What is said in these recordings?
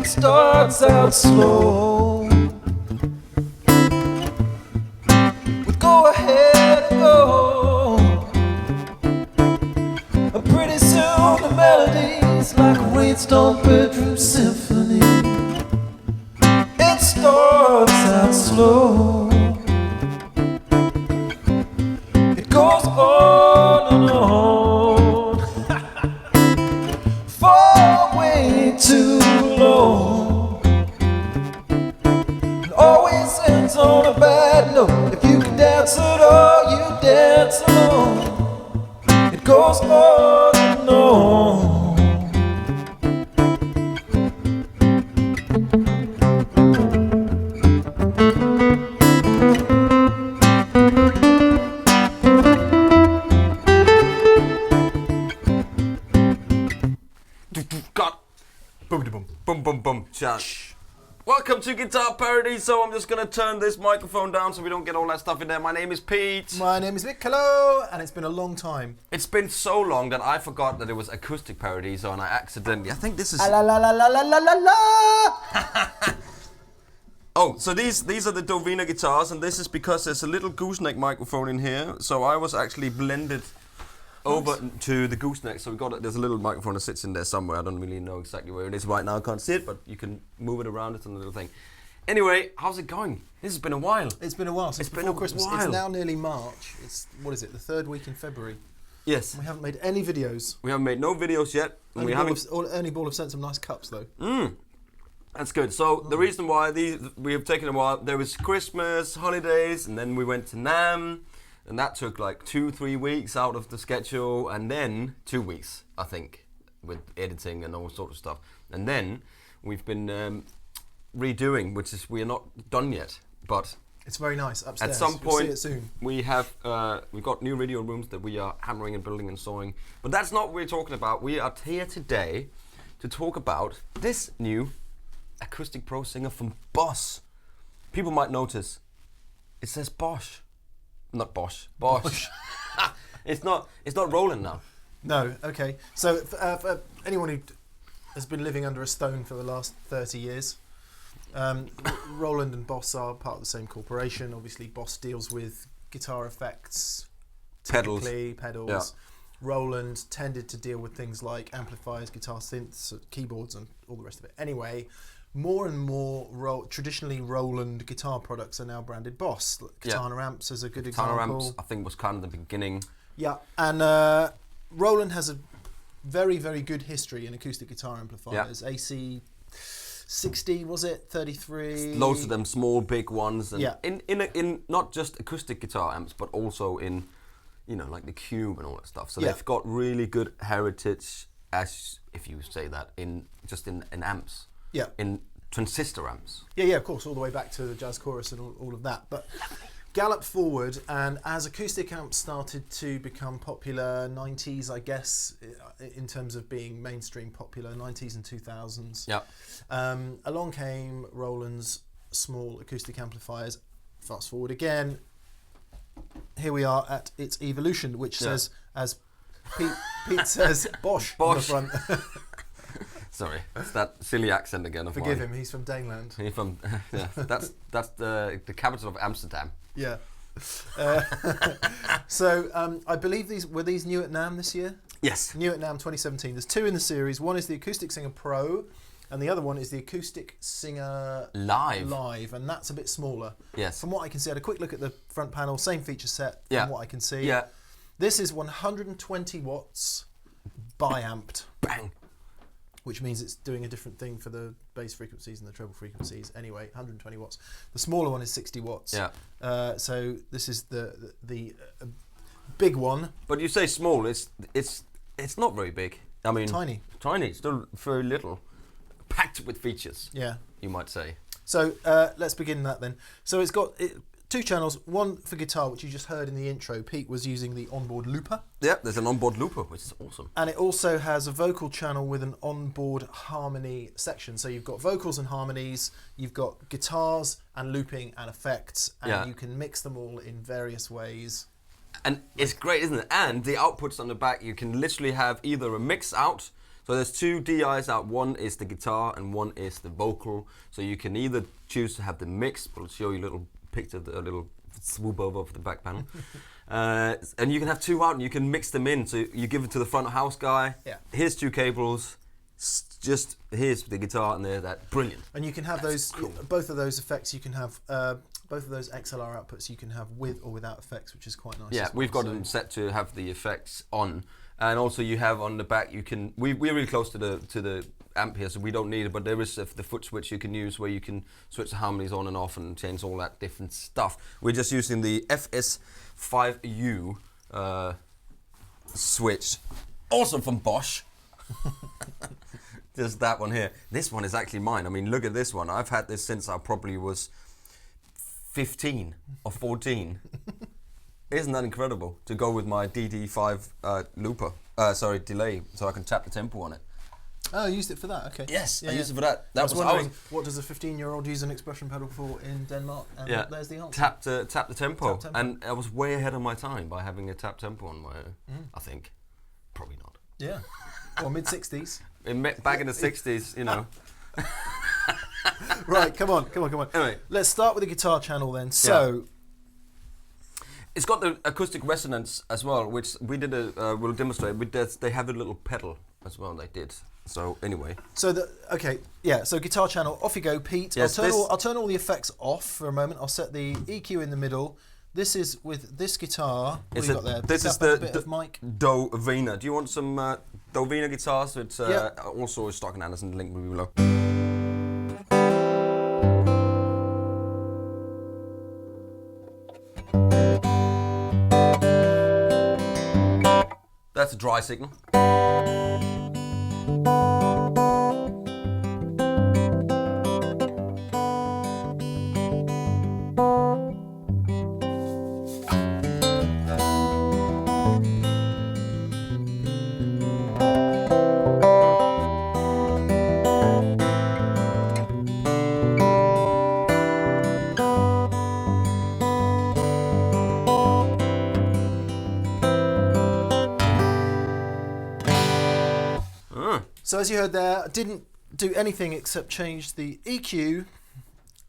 Starts out slow with go ahead and go, and pretty soon the melody's like a rainstorm bedroom symphony. It starts out slow, it goes on and on far way too low. Always ends on a bad note. If you can dance at all, you dance alone. It goes on and on. Got boom boom boom boom boom shot. Welcome to Guitar Paradiso. I'm just going to turn this microphone down so we don't get all that stuff in there. My name is Pete. My name is Vic. Hello, and it's been a long time. It's been so long that I forgot that it was Acoustic Paradiso, and I accidentally, I think this is... La la la la la la la la. Oh, so these are the Dovina guitars, and this is because there's a little gooseneck microphone in here. So I was actually blended over to the gooseneck. So there's a little microphone that sits in there somewhere. I don't really know exactly where it is right now. I can't see it, but you can move it around. It's a little thing. Anyway, how's it going? This has been a while. It's been a while since before Christmas. While. It's now nearly March. What is it? The third week in February. Yes. We haven't made any videos. We haven't made no videos yet. Only Ball have sent some nice cups though. That's good. So the reason why we have taken a while, there was Christmas, holidays, and then we went to Nam. And that took like 2-3 weeks out of the schedule, and then 2 weeks, I think, with editing and all sorts of stuff. And then we've been redoing, which is we are not done yet, but it's very nice upstairs. At some point, you'll see it soon. we have we've got new radio rooms that we are hammering and building and sawing. But that's not what we're talking about. We are here today to talk about this new Acoustic Pro Singer from Boss. People might notice it says Bosch. Not Bosch. Bosch. It's not Roland now. No. Okay. So for anyone who has been living under a stone for the last 30 years, Roland and Boss are part of the same corporation. Obviously, Boss deals with guitar effects, Pedals. Yeah. Roland tended to deal with things like amplifiers, guitar synths, keyboards, and all the rest of it. Anyway, more and more traditionally Roland guitar products are now branded Boss. Katana amps is a good example. Katana amps, I think, was kind of the beginning. Yeah, and Roland has a very, very good history in acoustic guitar amplifiers. Yeah. AC 60, was it? 33? Loads of them, small, big ones. And yeah. In not just acoustic guitar amps, but also in, like the Cube and all that stuff. So they've got really good heritage, as if you say that, in amps. Yeah. In transistor amps. Yeah, of course, all the way back to the jazz chorus and all of that. But gallop forward, and as acoustic amps started to become popular, 90s, I guess, in terms of being mainstream popular, 90s and 2000s. Yeah. Along came Roland's small acoustic amplifiers. Fast forward again. Here we are at its evolution, which says, as Pete says, Bosch on the front. Sorry, it's that silly accent again of Forgive mine. him, he's from Daneland. He's from that's the capital of Amsterdam. Yeah. So I believe these were new at NAMM this year. Yes. New at NAMM 2017. There's two in the series. One is the Acoustic Singer Pro, and the other one is the Acoustic Singer Live, and that's a bit smaller. Yes. From what I can see, I had a quick look at the front panel, same feature set. From what I can see. Yeah. This is 120 watts bi-amped. Bang. Which means it's doing a different thing for the bass frequencies and the treble frequencies. Anyway, 120 watts. The smaller one is 60 watts. Yeah. So this is the big one. But you say small. It's not very big. I mean, Tiny. Still very little. Packed with features. Yeah. You might say. So let's begin that then. So it's got two channels. One for guitar, which you just heard in the intro. Pete was using the onboard looper. Yeah, there's an onboard looper, which is awesome. And it also has a vocal channel with an onboard harmony section. So you've got vocals and harmonies, you've got guitars and looping and effects, and you can mix them all in various ways. And it's great, isn't it? And the outputs on the back, you can literally have either a mix out. So there's two DIs out. One is the guitar and one is the vocal. So you can either choose to have the mix. We'll show you a little picture, a little swoop over of the back panel. And you can have two out and you can mix them in. So you give it to the front of house guy. Yeah. Here's two cables. Just here's the guitar and there. That brilliant. And you can have That's those, cool. both of those effects. You can have both of those XLR outputs. You can have with or without effects, which is quite nice. Yeah, as well. we've got them set to have the effects on, and also you have on the back. You can we're really close to the amp here, so we don't need it. But there is the foot switch you can use where you can switch the harmonies on and off and change all that different stuff. We're just using the FS5U switch, also from Bosch. Just that one here. This one is actually mine. I mean, look at this one. I've had this since I probably was 15 or 14. Isn't that incredible? To go with my DD5 looper, delay, so I can tap the tempo on it. Oh, you used it for that, okay. Yes, Yeah, I used it for that. I was wondering, what does a 15-year-old use an expression pedal for in Denmark? And there's the answer. Tap the tempo. Tap tempo. And I was way ahead of my time by having a tap tempo on my own, I think. Probably not. Yeah. Or mid-60s. Back in the 60s, you know. Right, come on. Anyway. Let's start with the guitar channel then. So, It's got the acoustic resonance as well, which we did we'll demonstrate. They have a little pedal as well, they did. So anyway. So guitar channel, off you go, Pete. Yes, I'll turn all the effects off for a moment. I'll set the EQ in the middle. This is with this guitar. What have you got there? This is the bit of mic. Dovina. Do you want some Dovina guitars? It's also a stock and Anderton, link will be below. That's a dry signal. So as you heard there, I didn't do anything except change the EQ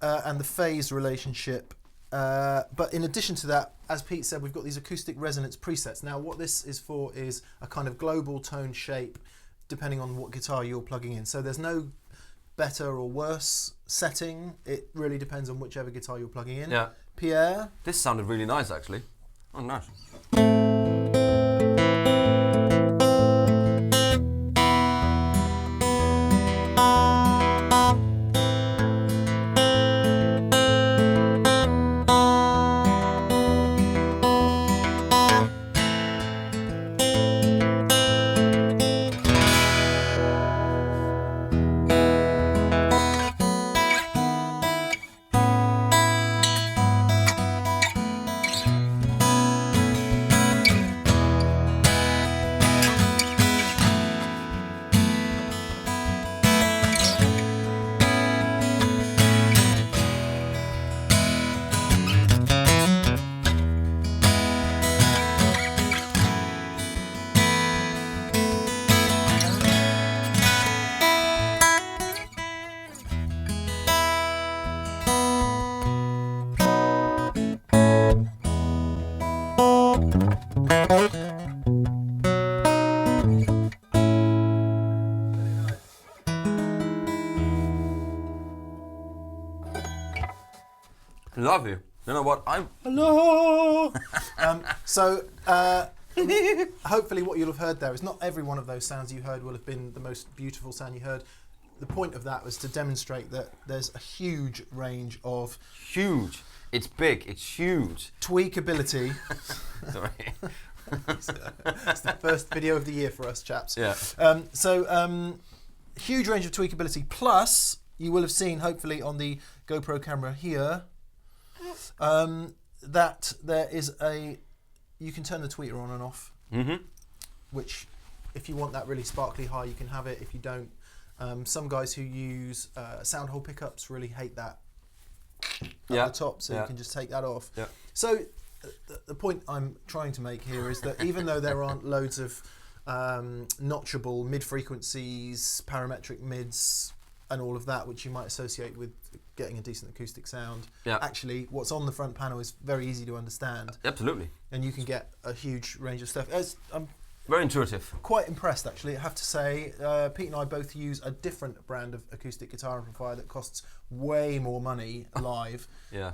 and the phase relationship. But in addition to that, as Pete said, we've got these acoustic resonance presets. Now what this is for is a kind of global tone shape depending on what guitar you're plugging in. So there's no better or worse setting. It really depends on whichever guitar you're plugging in. Yeah. Pierre? This sounded really nice actually. Oh, nice. Love you. You know what? Hello. Hopefully what you'll have heard there is not every one of those sounds you heard will have been the most beautiful sound you heard. The point of that was to demonstrate that there's a huge range of... Huge. It's big. It's huge. Tweakability. Sorry. It's the first video of the year for us, chaps. Yeah. Huge range of tweakability. Plus, you will have seen, hopefully, on the GoPro camera here, that there is you can turn the tweeter on and off. Mm-hmm. Which, if you want that really sparkly high, you can have it. If you don't, some guys who use sound hole pickups really hate that at the top, so you can just take that off. Yeah. So the point I'm trying to make here is that even though there aren't loads of notchable mid-frequencies, parametric mids, and all of that, which you might associate with getting a decent acoustic sound, actually what's on the front panel is very easy to understand. Absolutely. And you can get a huge range of stuff. Very intuitive. Quite impressed, actually, I have to say. Pete and I both use a different brand of acoustic guitar amplifier that costs way more money live. Yeah.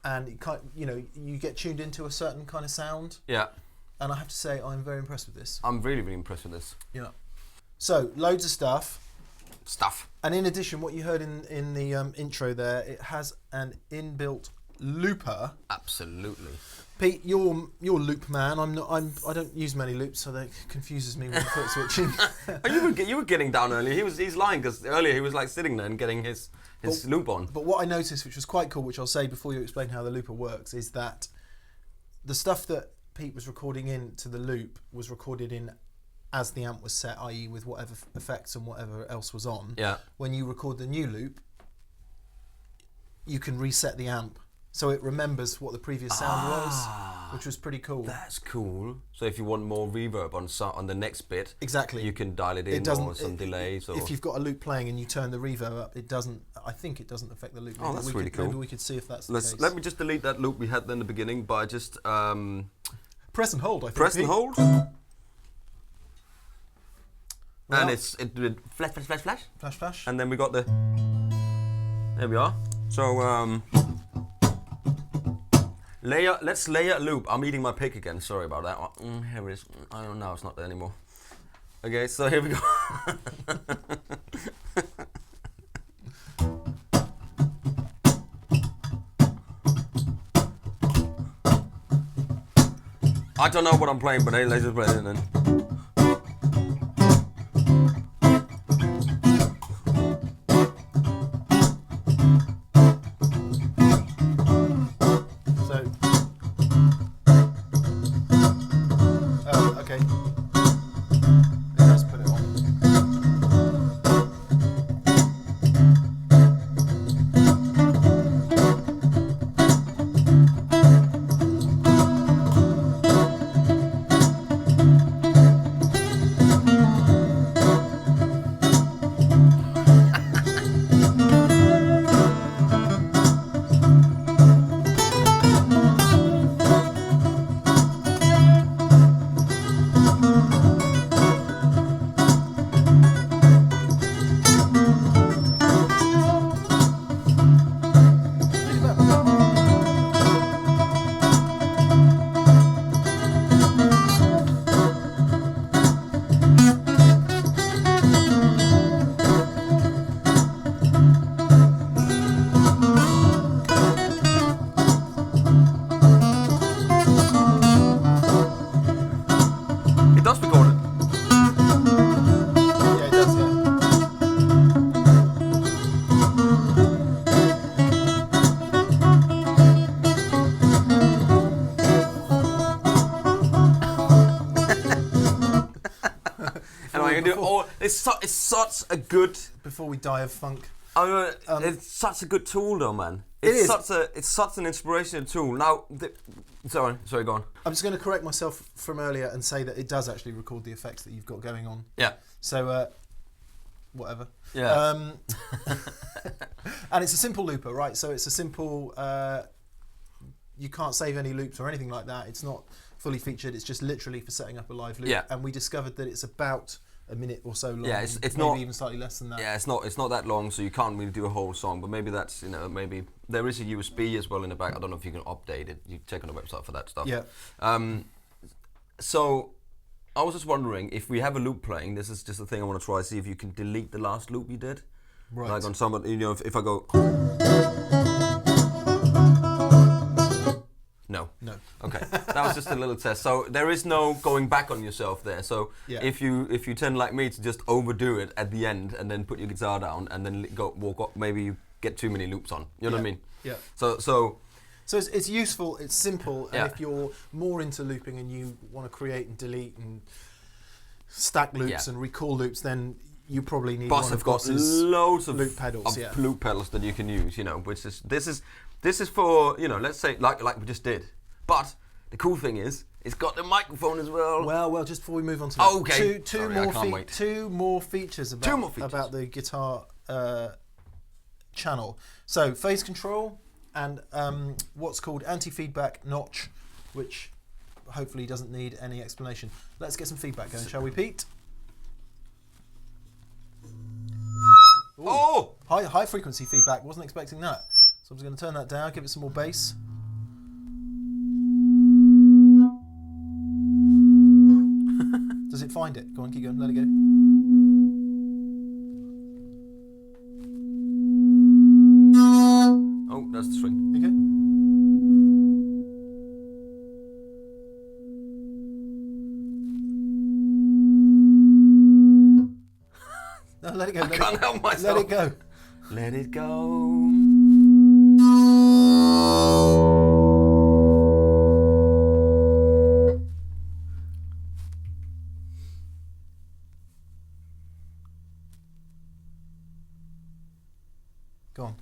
And it you get tuned into a certain kind of sound. Yeah. And I have to say, I'm very impressed with this. I'm really, really impressed with this. Yeah. So, loads of stuff. And in addition, what you heard in the intro there, it has an inbuilt looper. Absolutely. Pete, you're loop man. I don't use many loops, so that confuses me with foot switching. You were getting down earlier. He's lying because earlier he was like sitting there and getting his loop on. But what I noticed, which was quite cool, which I'll say before you explain how the looper works, is that the stuff that Pete was recording into the loop was recorded in as the amp was set, i.e. with whatever effects and whatever else was on. Yeah. When you record the new loop, you can reset the amp. So it remembers what the previous sound was, which was pretty cool. That's cool. So if you want more reverb on the next bit, exactly, you can dial it in or some delays. Or if you've got a loop playing and you turn the reverb up, it doesn't. I think it doesn't affect the loop. Oh, that's really cool. Maybe we could see if that's the case. Let me just delete that loop we had in the beginning by just press and hold. I think. Press and hold. Well, and it did flash, flash, flash, flash. Flash, flash. And then we got the. There we are. So let's layer a loop. I'm eating my pick again. Sorry about that. Here it is. I don't know. It's not there anymore. Okay, so here we go. I don't know what I'm playing, but hey, let's just play it then. It's such a good. Before we die of funk. It's such a good tool, though, man. It's such an inspirational tool. Now, sorry, go on. I'm just going to correct myself from earlier and say that it does actually record the effects that you've got going on. Yeah. So, whatever. Yeah. And it's a simple looper, right? So it's a simple. You can't save any loops or anything like that. It's not fully featured. It's just literally for setting up a live loop. Yeah. And we discovered that it's about a minute or so long. Yeah, it's maybe not even slightly less than that. Yeah, it's not that long, so you can't really do a whole song. But maybe that's maybe there is a USB as well in the back. I don't know if you can update it. You check on the website for that stuff. Yeah. So I was just wondering if we have a loop playing. This is just a thing I want to try. See if you can delete the last loop you did. Right. Like on some, if I go. No. Okay, that was just a little test. So there is no going back on yourself there. So if you tend like me to just overdo it at the end and then put your guitar down and then walk up, maybe you get too many loops on. You know what I mean? Yeah. So it's useful. It's simple. And if you're more into looping and you want to create and delete and stack loops and recall loops, then you probably need. Boss have got loads of loop pedals. Loop pedals that you can use. Which is this is for let's say like we just did. But the cool thing is, it's got the microphone as well. Well, just before we move on to that, okay. two more features about the guitar channel. So phase control and what's called anti-feedback notch, which hopefully doesn't need any explanation. Let's get some feedback going, shall we, Pete? Ooh. Oh! High frequency feedback. Wasn't expecting that. So I'm just going to turn that down, give it some more bass. Does it find it? Go on, keep going, let it go. Oh, that's the string. Okay. No, let it go. I can't help myself. Let it go. Let it go. Go on.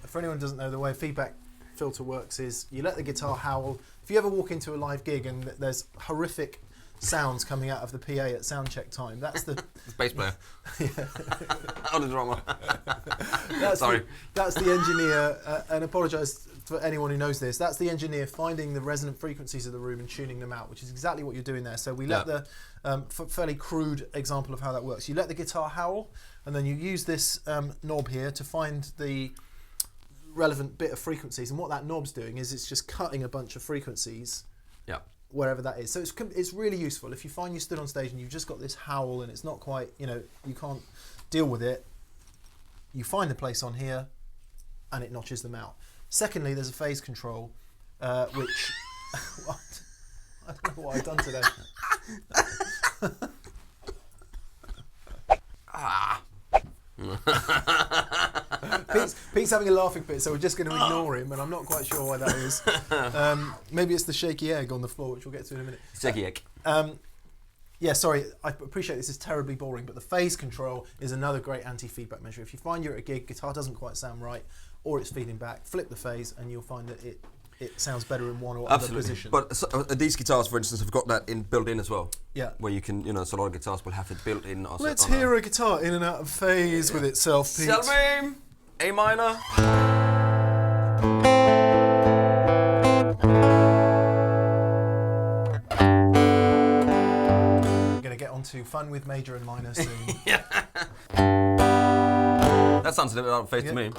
For anyone who doesn't know, the way a feedback filter works is you let the guitar howl. If you ever walk into a live gig and there's horrific sounds coming out of the PA at sound check time, that's the bass player. Oh, the drummer. Sorry. That's the engineer, and apologise for anyone who knows this, that's the engineer finding the resonant frequencies of the room and tuning them out, which is exactly what you're doing there. So we let the, fairly crude example of how that works. You let the guitar howl, and then you use this knob here to find the relevant bit of frequencies. And what that knob's doing is it's just cutting a bunch of frequencies wherever that is. So it's really useful. If you find you stood on stage and you've just got this howl and it's not quite, you can't deal with it, you find the place on here and it notches them out. Secondly, there's a phase control, which what? I don't know what I've done today. Pete's having a laughing fit, so we're just going to ignore him, and I'm not quite sure why that is. Maybe it's the shaky egg on the floor, which we'll get to in a minute. Shaky egg. Yeah, sorry, I appreciate this is terribly boring, but the phase control is another great anti-feedback measure. If you find you're at a gig, guitar doesn't quite sound right, or it's feeding back, flip the phase, and you'll find that it sounds better in one or other position. But these guitars, for instance, have got that built in as well. Yeah. Where you can, so a lot of guitars will have it built in. Let's hear a guitar in and out of phase with itself, Pete. Selby, A minor. We're going to get on to fun with major and minor soon. That sounds a little out of phase to me.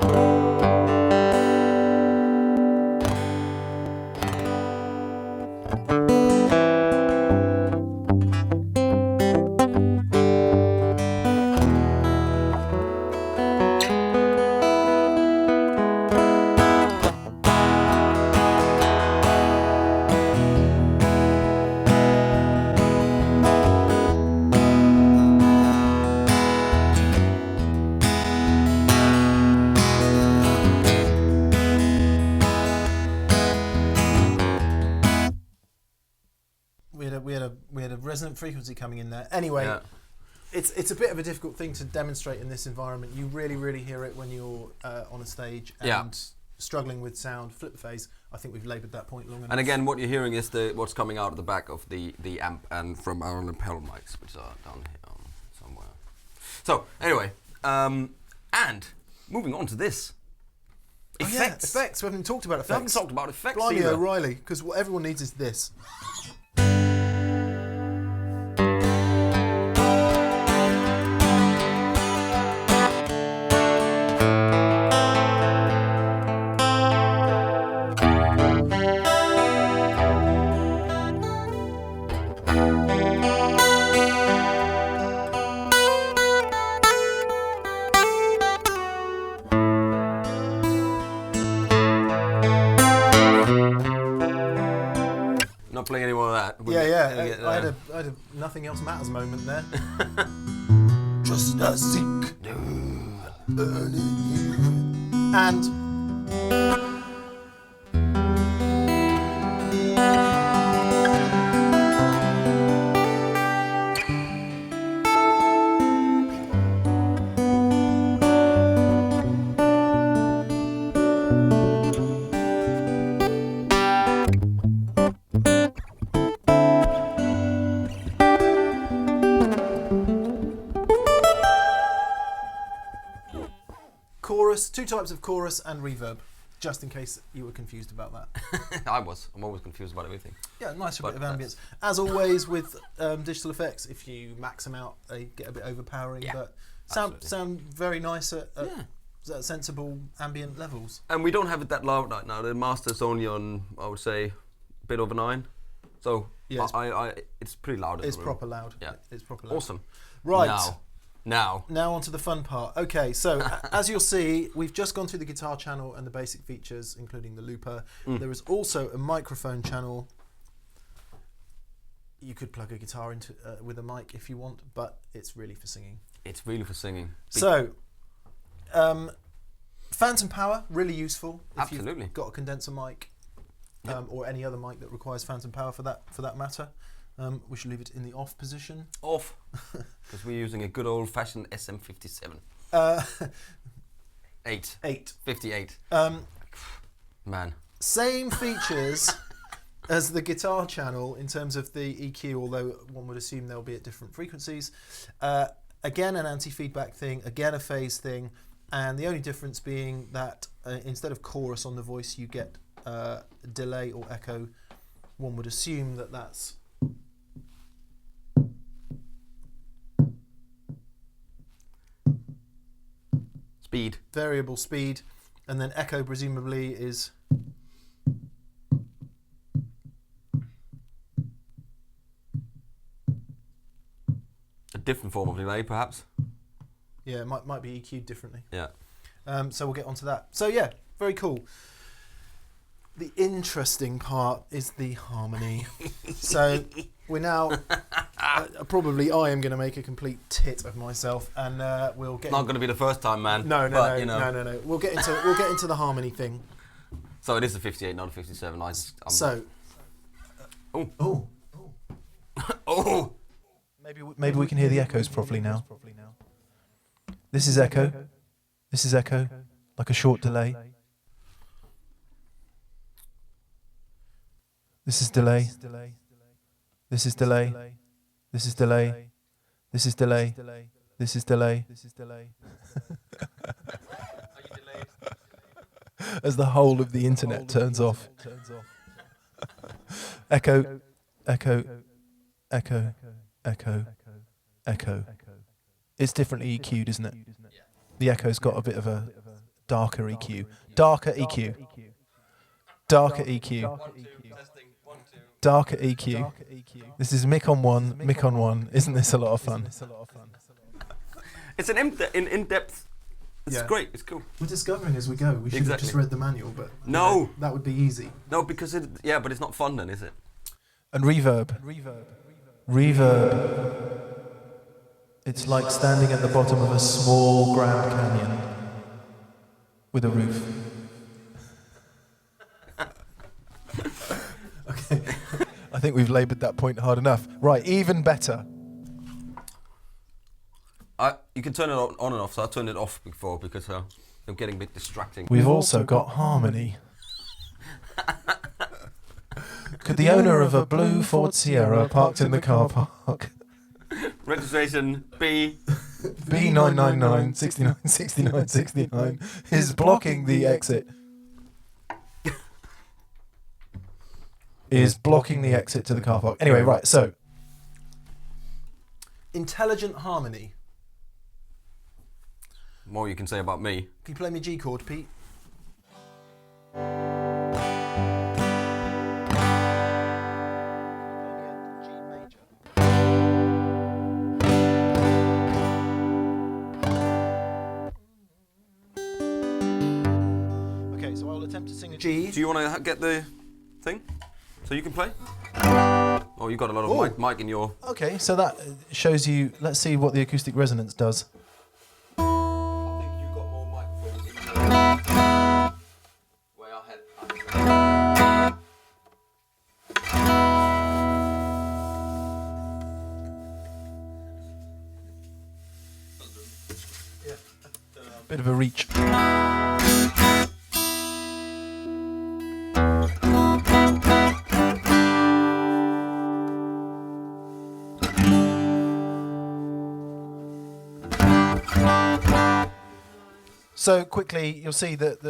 We had a resonant frequency coming in there. Anyway, it's a bit of a difficult thing to demonstrate in this environment. You really hear it when you're on a stage and struggling with sound. Flip the phase. I think we've laboured that point long enough. And again, what you're hearing is what's coming out of the back of the amp and from our lapel mics, which are down here somewhere. So anyway, and moving on to this. Effects. Effects. We haven't talked about effects. We haven't talked about effects Blimey either. O'Reilly, because what everyone needs is this. Yeah, I had a nothing else matters moment there. Just a sick burning you. And chorus, 2 types of chorus and reverb, just in case you were confused about that. I'm always confused about everything. Yeah, nice bit of ambience. As always with digital effects, if you max them out, they get a bit overpowering, but sound very nice at sensible ambient levels. And we don't have it that loud right now. The master's only on, I would say, a bit over 9. So yeah, it's pretty loud. It's proper loud. Yeah, it's proper loud. Awesome. Right. Now on to the fun part. Okay, so as you'll see, we've just gone through the guitar channel and the basic features, including the looper. There is also a microphone channel. You could plug a guitar into with a mic if you want, but it's really for singing. It's really for singing. So, phantom power, really useful. If Absolutely. You've got a condenser mic or any other mic that requires phantom power for that matter. We should leave it in the off position. Off, because we're using a good old-fashioned SM57. 8. 58. Man. Same features as the guitar channel in terms of the EQ, although one would assume they'll be at different frequencies. Again, an anti-feedback thing, again a phase thing, and the only difference being that instead of chorus on the voice, you get delay or echo. One would assume that that's speed. Variable speed, and then echo presumably is a different form of delay, perhaps. Yeah, it might be EQ'd differently. Yeah. So we'll get onto that. So yeah, very cool. The interesting part is the harmony. So we're now probably I am going to make a complete tit of myself, and we'll get. Not going to be the first time, man. No. You We'll get into the harmony thing. So it is a 58, not a 57. Oh. Maybe we can hear the echoes properly now. This is echo. This is echo, like a short delay. This is delay. This is delay. This is delay. This is delay. This is delay. This is delay. Are you delayed? As the whole of the internet turns off. Echo, echo, echo, echo, echo. It's differently EQ'd, isn't it? The echo's got a bit of a darker EQ. Darker EQ. Darker EQ. Darker EQ. This is mic on one. Isn't this a lot of fun? It's an in-depth. It's great. It's cool. We're discovering as we go. We should have just read the manual, but no, that would be easy. No, because but it's not fun then, is it? And reverb. Reverb. It's like standing at the bottom of a small Grand Canyon with a roof. Okay. I think we've laboured that point hard enough. Right, even better. You can turn it on and off, so I turned it off before because I'm getting a bit distracting. We've also got harmony. Could the owner of a blue Ford Sierra parked in the car park... Registration B999 69 is blocking the exit. Is blocking the exit to the car park. Anyway, right, so. Intelligent harmony. More you can say about me. Can you play me G chord, Pete? Okay, so I'll attempt to sing a G. Do you want to get the thing so you can play? Oh, you got a lot of mic in your... Okay, so that shows you... Let's see what the acoustic resonance does. I think you got more microphones in your... Way ahead. Bit of a reach. So quickly, you'll see that...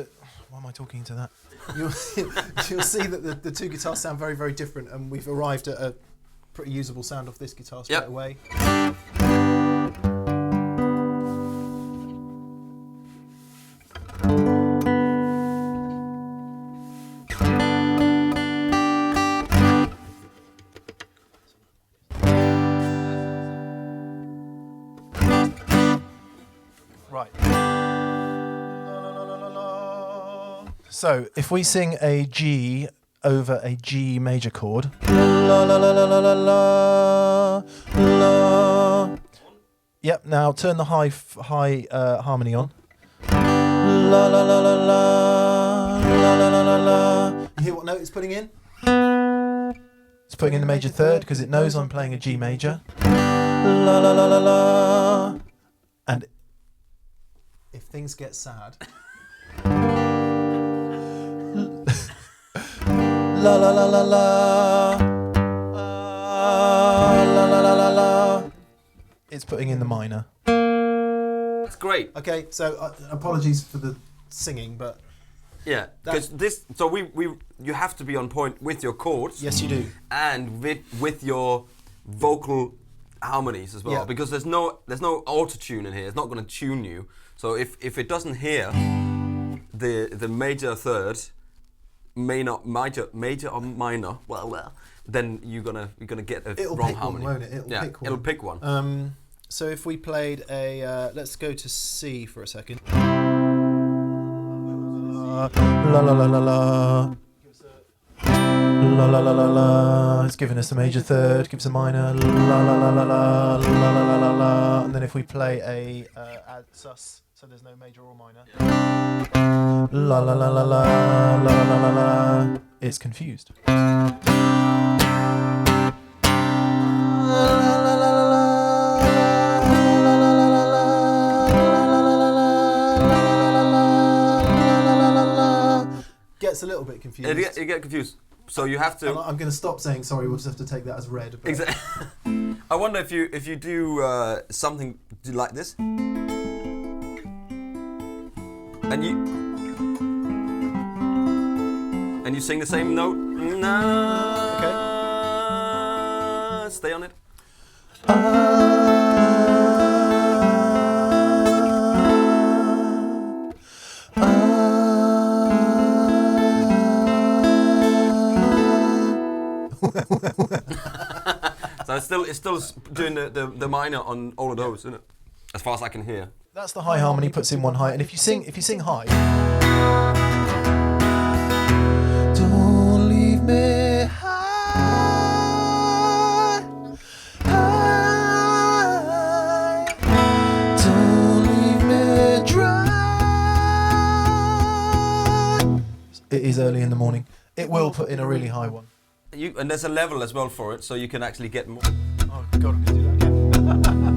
Why am I talking into that? You'll see that the two guitars sound very, very different, and we've arrived at a pretty usable sound off this guitar straight away. Right. So, if we sing a G over a G major chord, la la la la la la la la. Yep. Now turn the high harmony on. La la la la la la la la la. You hear what note it's putting in? It's putting in the major third because it knows I'm playing a G major. La la la la la. And if things get sad. La la la la la. La la la la la. It's putting in the minor. That's great. Okay, so apologies for the singing, but yeah, because this. So you have to be on point with your chords. Yes, you do, and with your vocal harmonies as well. Yeah. Because there's no auto tune in here. It's not going to tune you. So if it doesn't hear the major third, major or minor, then you're gonna get a wrong harmony. Won't it? Pick one. It'll pick one. So if we played a, let's go to C for a second. La la la la la. La la la la la. It's giving us a major third. Gives a minor. La la la la la la la la la. And then if we play a sus, so there's no major or minor. La la la la la la la la la. It's confused. Gets a little bit confused. You get confused. So you have to. I'm going to stop saying sorry. We'll just have to take that as read. Exactly. I wonder if you do something like this, and you sing the same note. Okay. Stay on it. So it's still doing the minor on all of those, isn't it? As far as I can hear. That's the high harmony, puts in one high, and if you sing high. Don't leave me high, high. Don't leave me dry. It is early in the morning. It will put in a really high one. And there's a level as well for it, so you can actually get more. Oh God, I'm gonna do that again.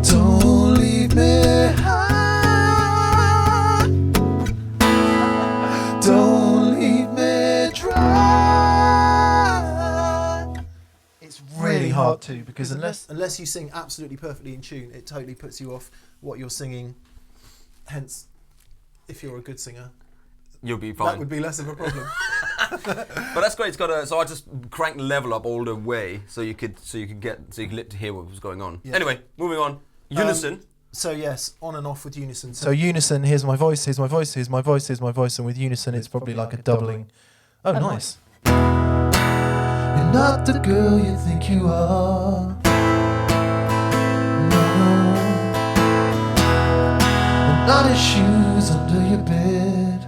Don't leave me high. Don't leave me dry. It's really hard to, because unless you sing absolutely perfectly in tune, it totally puts you off what you're singing. Hence, if you're a good singer, you'll be fine. That would be less of a problem. But that's great. It's got so I just cranked the level up all the way so you could hear what was going on. Yeah. Anyway, moving on. Unison. So yes, on and off with unison. So unison. Here's my voice. Here's my voice. Here's my voice. Here's my voice. And with unison, it's probably like a doubling. Oh, nice. You're not the girl you think you are. No. And not his shoes under your bed.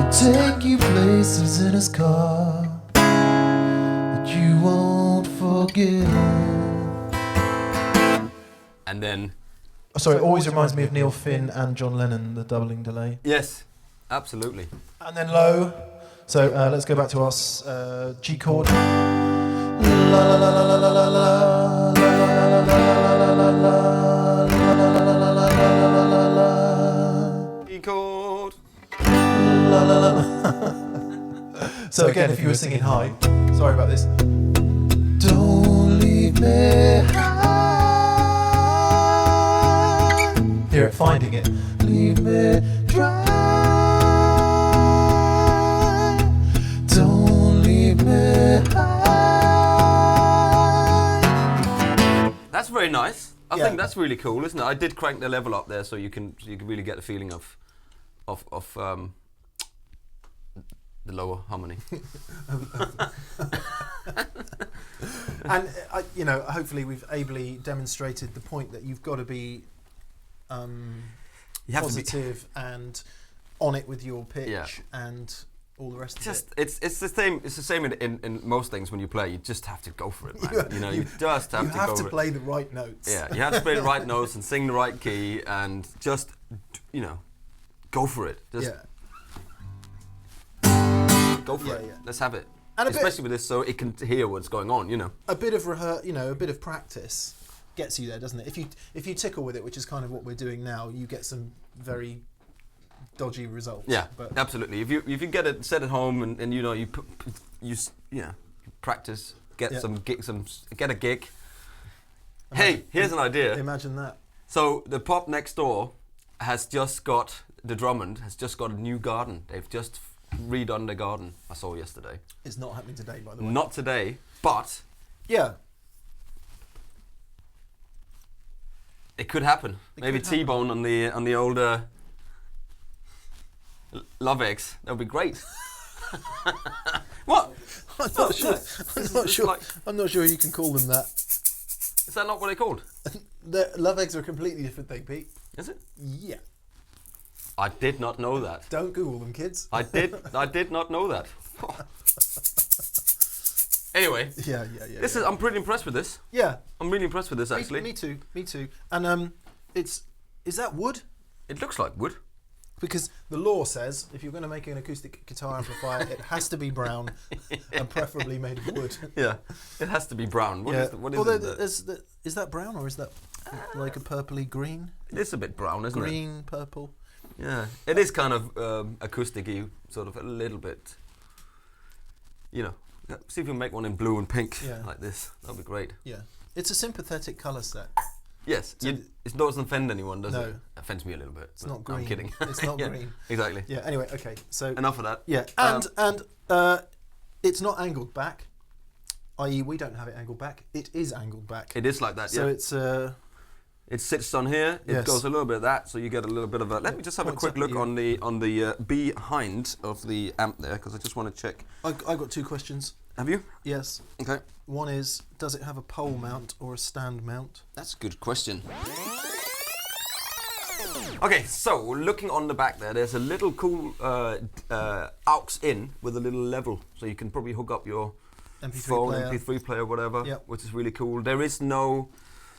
Take you places in his car that you won't forget. And then, Sorry, it always reminds me of Neil Finn and John Lennon, the doubling delay. yes, absolutely. And then low. So let's go back to our G chord. La la la la la la la la la la la. E chord. La la la la. So again, if you were singing high, sorry about this. Don't leave me high. Hear it finding it. Leave me dry. Don't leave me high. That's very nice. I Yeah. think that's really cool, isn't it? I did crank the level up there so you can really get the feeling of the lower harmony. And hopefully we've ably demonstrated the point that you've got to be You have to be positive and on it with your pitch Yeah. and all the rest of just it. it's the same. It's the same in most things when you play. You just have to go for it, man. You just have You to have go to for play the right notes. it. Yeah, you have to play the right notes and sing the right key and just go for it. Just Yeah. go for Yeah, it. yeah. Let's have it. And especially with this, so it can hear what's going on. A bit of a bit of practice gets you there, doesn't it? If you tickle with it, which is kind of what we're doing now, you get some very dodgy results. Yeah, But absolutely. If you get it set at home and you practice, get get a gig. Hey, here's an idea. imagine that. So the pub next door the Drummond has just got a new garden. They've just redone the garden. I saw yesterday. It's not happening today, by the way. Not today, but Yeah. it could happen. Maybe could happen. T-bone on the old Love Eggs. That would be great. What? I'm not sure. This is like- I'm not sure you can call them that. Is that not what they're called? The love eggs are a completely different thing, Pete. Is it? Yeah. I did not know that. Don't Google them, kids. I did not know that. Anyway, Yeah. I'm pretty impressed with this. Yeah. I'm really impressed with this actually. Me too. And is that wood? It looks like wood. Because the law says if you're going to make an acoustic guitar amplifier, it has to be brown and preferably made of wood. Yeah, it has to be brown. What is it? Is that brown or is that like a purpley green? It is a bit brown, isn't it? Green, purple. Yeah, it is kind of acoustic-y, sort of a little bit. See if you can make one in blue and pink like this. That'd be great. Yeah. It's a sympathetic colour set. Yes, it doesn't offend anyone, does No. it? It offends me a little bit. It's not green. I'm kidding. It's not Yeah, green. Exactly. Yeah, anyway, okay. So Enough of that. yeah, and it's not angled back, i.e. we don't have it angled back. It is angled back. It is like that, So yeah. it's It sits on here. It Yes. goes a little bit of that, so you get a little bit of a. Let me just have a Points quick up at look you. on the behind of the amp there, because I just want to check. I got two questions. Have you? Yes. Okay. One is, does it have a pole mount or a stand mount? That's a good question. Okay, so looking on the back there's a little cool aux in with a little level, so you can probably hook up your MP3 phone, player. MP3 player, whatever, Yep. which is really cool. There is no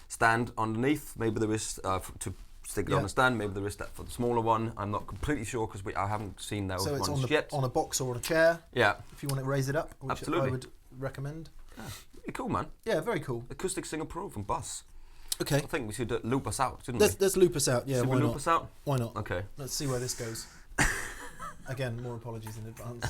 stand underneath. Maybe there is to stick it on Yeah. a stand. Maybe there is that for the smaller one. I'm not completely sure because I haven't seen those So it's ones yet. on a box or on a chair, Yeah, if you want to raise it up, which Absolutely. I would recommend. really cool, man. Yeah, very cool. Acoustic Singer Pro from Buzz. Okay, I think we should loop us out, shouldn't let's loop us out. Yeah, Should why we loop not? us out? Why not? Okay. Let's see where this goes. Again, more apologies in advance.